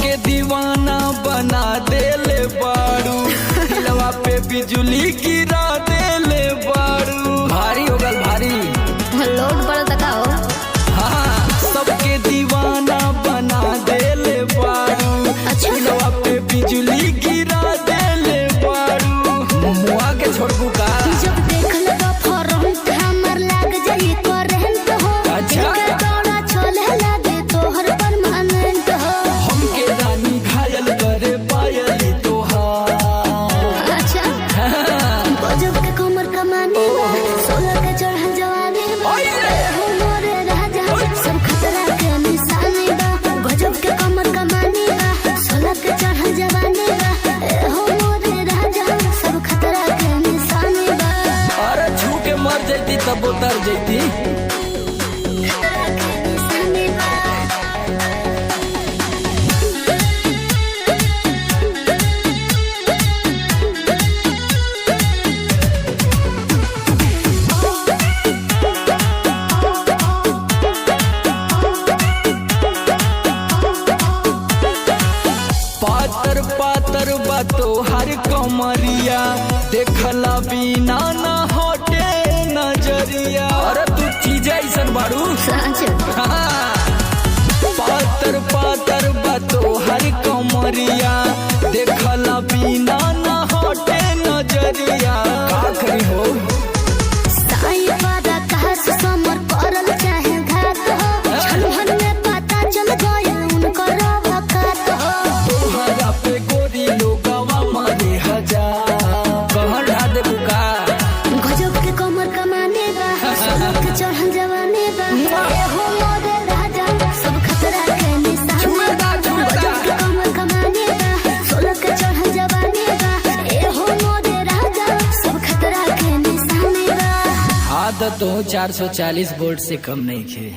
सबके दीवाना बना देले बारू, दिलवा पे बिजली गिरा देले बारू। भारी हो गल भारी लोड पड़ा तका हो। हाँ सबके दीवाना बना देले बारू, दिलवा पे बिजली गिरा देले बारू। मुआ के छोड़बू का जब देख लगा फरहत हमर लाग जाई करंट हो। अच्छा तोड़ा छोले लागे तोहर परमानेंट हो। हमके रानी घायल करे पायली तोहार। अच्छा गजब के कमर कमाने बा, 16 के चढ़ल जवानी बा। हो मोरे राजा सब खतरा के निशानी बा। गजब के कमर कमाने बा, 16 के चढ़ल जवानी बा। हो मोरे राजा सब खतरा के निशानी बा। अरे छू के मर जैती तब उतर जैती। खतरा के निशानी बा। पातर पातर बातो हर कमरिया, देखला बिना ना हटे नजरिया। अरे तू चीज ऐसन बारू। सच पातर पातर बातो हर कमरिया, देखला बिना ना हटे नजरिया। का करी हो साई वादा कहा से समर करल चाहे घात हो। छलहन में पता चल गया उनकर वकात हो। तोहरा पे गोरी लोगवा मारे हजार। कहर ढा देबू का गजब के कमर कमाने बा, 16 के चढ़ल जवानी बा। ए हो मोरे राजा सब खतरा के निशानी बा। गजब के कमर कमाने बा, 16 के चढ़ल जवानी बा। ए हो मोरे राजा सब खतरा के निशानी बा। आदत हो 440 वोल्ट से कम नहीं खे।